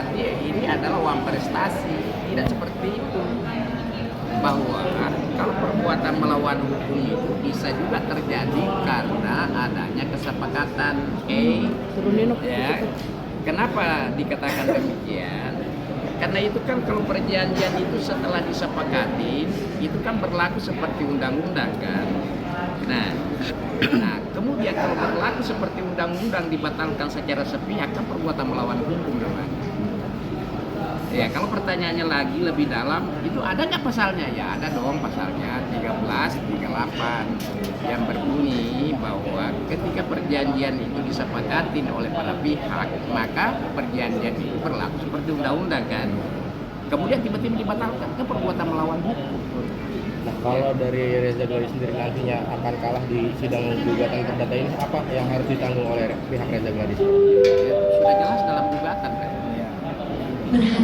berarti ini adalah uang prestasi. Tidak seperti itu. Bahwa kalau perbuatan melawan hukum itu bisa juga terjadi karena adanya kesepakatan. Ya. Kenapa dikatakan demikian? Karena itu kan kalau perjanjian itu setelah disepakatin, itu kan berlaku seperti undang-undang kan. Nah, kemudian kalau berlaku seperti undang-undang dibatalkan secara sepihak kan perbuatan melawan hukum namanya. Ya, kalau pertanyaannya lagi lebih dalam, itu ada nggak pasalnya? Ya ada dong pasalnya 13, 38 yang berbunyi bahwa ketika perjanjian itu disepakatin oleh para pihak, maka perjanjian itu berlaku seperti undang-undang kan. Kemudian tiba-tiba dibatalkan ke perbuatan melawan hukum. Nah, kalau dari Reza Gladys sendiri nantinya akan kalah di sidang gugatan perdata ini, apa yang harus ditanggung oleh pihak Reza Gladys? Ya, sudah jelas dalam gugatan kan.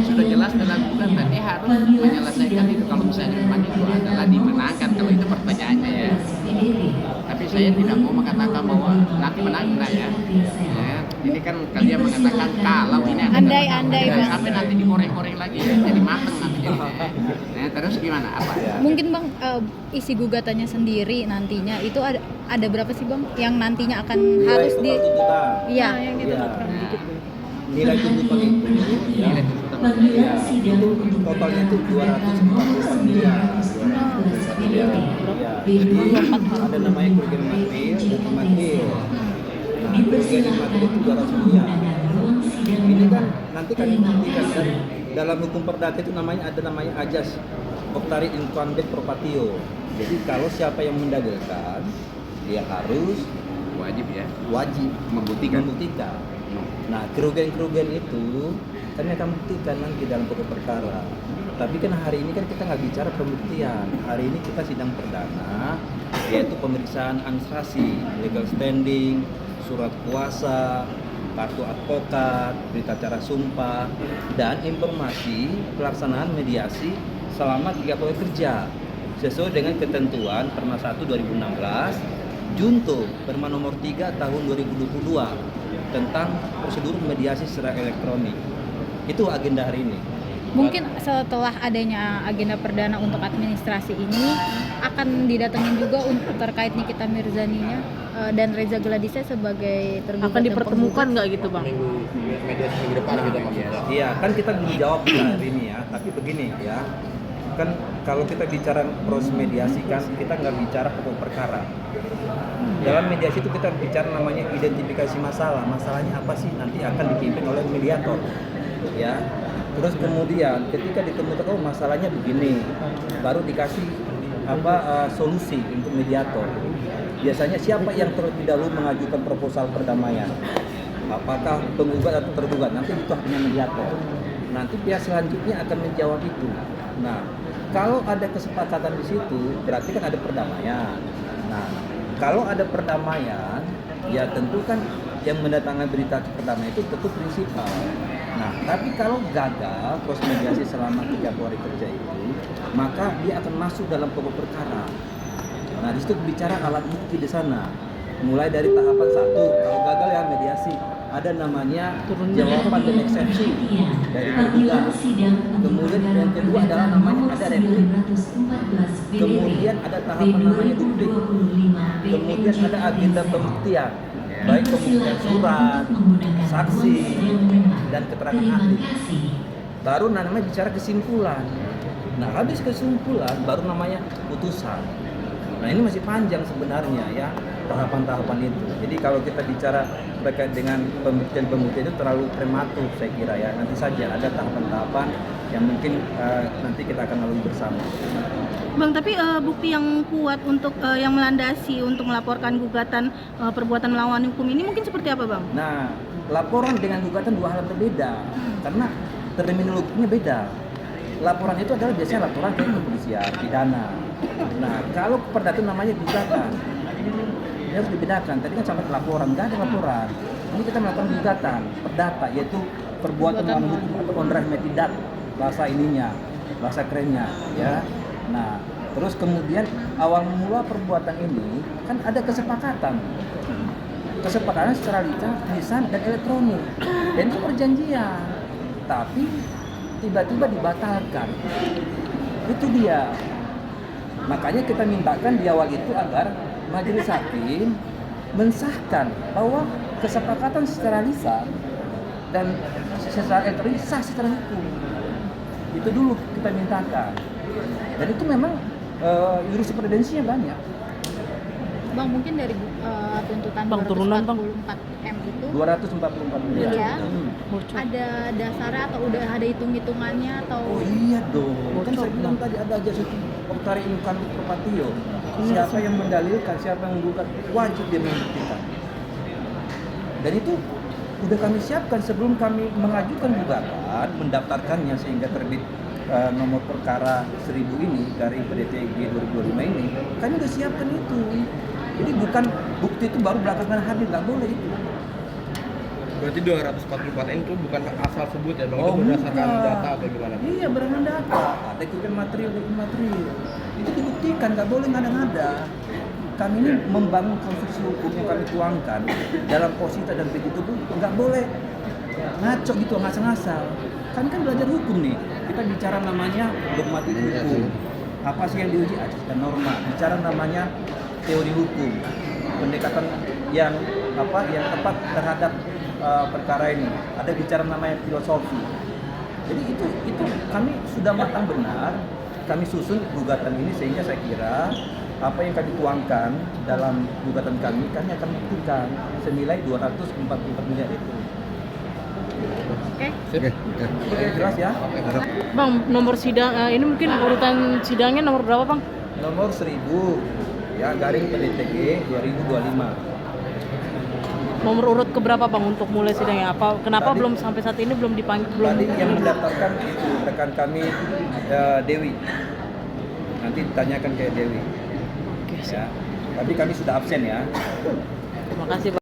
Sudah jelas dalam gugatan dia harus menyelesaikan itu. Kalau misalnya memang itu adalah dimenangkan, kalau itu pertanyaannya ya. Tapi saya tidak mau mengatakan bahwa nanti menang enggak ya. Ini kan kalian mengatakan kalau ini akan andai sampai nanti digoreng-goreng lagi ya, jadi matang nanti jadinya. Nah, terus gimana? Apa? Mungkin Bang, isi gugatannya sendiri nantinya itu ada berapa sih Bang yang nantinya akan harus di iya yang gitu nilai tuntutan itu itu totalnya itu 244 miliar. Jadi ada namanya kerugian material dan imaterial. Nah, kerugian material itu 200 miliar. Ini kan nanti kan dibuktikan kan dalam hukum perdata itu ada namanya ajas octari incumbent propatio. Jadi kalau siapa yang mendagangkan dia harus wajib membuktikan. Nah, kerugian-kerugian itu kami akan buktikan nanti dalam pokok perkara. Tapi kan hari ini kan kita nggak bicara pembuktian. Hari ini kita sidang perdana, yaitu pemeriksaan administrasi, legal standing, surat kuasa, kartu advokat, berita acara sumpah, dan informasi pelaksanaan mediasi selama 3 puluh kerja sesuai dengan ketentuan Perma 1 2016, Junto Perma nomor 3 tahun 2022 tentang prosedur mediasi secara elektronik. Itu agenda hari ini. Mungkin setelah adanya agenda perdana untuk administrasi ini akan didatengin juga untuk terkait Nikita Mirzaninya dan Reza Gladysnya sebagai tergugat. Akan dipertemukan nggak gitu Bang? Mediasi minggu depan gitu maksudnya. Iya, kan kita belum jawab hari ini ya. Tapi begini ya, kan kalau kita bicara proses mediasi kan kita nggak bicara pokok perkara. Dalam mediasi itu kita bicara namanya identifikasi masalah. Masalahnya apa sih? Nanti akan dipimpin oleh mediator. Ya. Terus kemudian ketika ditemukan oh masalahnya begini, baru dikasih solusi untuk mediator. Biasanya siapa yang terlebih dahulu mengajukan proposal perdamaian? Apakah penggugat atau tergugat? Nanti itu haknya mediator. Nanti pihak selanjutnya akan menjawab itu. Nah, kalau ada kesepakatan di situ, berarti kan ada perdamaian. Nah, kalau ada perdamaian, ya tentu kan yang mendatangkan berita perdamaian itu tentu prinsipal. Nah, tapi kalau gagal proses mediasi selama 30 hari kerja itu, maka dia akan masuk dalam pokok perkara. Nah, di situ bicara alat bukti di sana. Mulai dari tahapan 1, kalau gagal ya mediasi, ada namanya jawaban dan eksepsi dari tergugat. Kemudian yang kedua adalah namanya ada replik. Kemudian ada tahapan namanya duplik. Kemudian ada agenda pembuktian, baik pembuktian surat, saksi, dan keterangan ahli. Baru namanya bicara kesimpulan. Nah, habis kesimpulan baru namanya putusan. Nah, ini masih panjang sebenarnya ya tahapan-tahapan itu. Jadi kalau kita bicara terkait dengan pembuktian itu terlalu prematur saya kira ya. Nanti saja ada tahapan-tahapan yang mungkin nanti kita akan lalui bersama. Bang, tapi bukti yang kuat untuk yang melandasi untuk melaporkan gugatan perbuatan melawan hukum ini mungkin seperti apa Bang? Nah, laporan dengan gugatan dua hal berbeda karena terminologinya beda. Laporan itu adalah biasanya laporan ke kepolisian, pidana. Nah, kalau perdata namanya gugatan. Dia harus dibedakan. Tadi kan sampai laporan, nggak ada laporan. Ini kita melakukan gugatan perdata, yaitu perbuatan melawan hukum atau onreh metidat bahasa ininya, bahasa kerennya, ya. Nah, terus kemudian awal mula perbuatan ini kan ada kesepakatan secara lisan dan elektronik, dan itu perjanjian. tapi tiba-tiba dibatalkan. Itu dia. Makanya kita mintakan di awal itu agar majelis hakim mensahkan bahwa kesepakatan secara lisan dan secara elektronik sah secara hukum. Itu dulu kita mintakan. Dan itu memang jurisprudensinya banyak. Bang, mungkin dari tuntutan Bang, turunan, Bang. 244 M itu 244 miliar. Iya. Bocor. ada dasarnya atau udah ada hitung-hitungannya atau Oh iya dong. Kan saya bilang tadi ada aja situ Oktari Inukan Propatio. Siapa yang mendalilkan, siapa yang menggugat, wajib dia membuktikan. Dan itu udah kami siapkan sebelum kami mengajukan gugatan, mendaftarkannya sehingga terbit nomor perkara 1000 ini dari PDTG 2025 ini. Kami udah siapkan itu. Jadi bukan bukti itu baru belakangan hadir, nggak boleh itu. Berarti 244 itu bukan asal sebut ya Bang, Oh, itu berdasarkan bukan. data atau gimana? Iya, berdasarkan data. Ada ikutan material. Itu dibuktikan, nggak boleh ngada-ngada. Kami ini membangun konstruksi hukum yang kami tuangkan dalam posita dan begitu pun nggak boleh ngaco gitu, ngasal-ngasal. Kami kan belajar hukum nih. Kita bicara namanya dogmatik hukum. Apa sih yang diuji? Asas dan norma. Bicara namanya teori hukum. Pendekatan yang tepat terhadap perkara ini. Ada bicara namanya filosofi. Jadi itu kami sudah matang benar. Kami susun gugatan ini sehingga saya kira apa yang kami tuangkan dalam gugatan kami akan buktikan senilai 244 miliar itu. Oke. Oke, jelas ya? Bang, nomor sidang ini mungkin urutan sidangnya nomor berapa, Bang? Nomor 1000 ya garing PDTG 2025. Nomor urut keberapa, Bang, untuk mulai sidangnya? Kenapa Tadi- belum sampai saat ini belum dipanggil? Tadi yang mendaftarkan itu rekan kami Dewi. Nanti ditanyakan ke Dewi. Oke, Ya. Tapi kami sudah absen ya. terima kasih, Bang.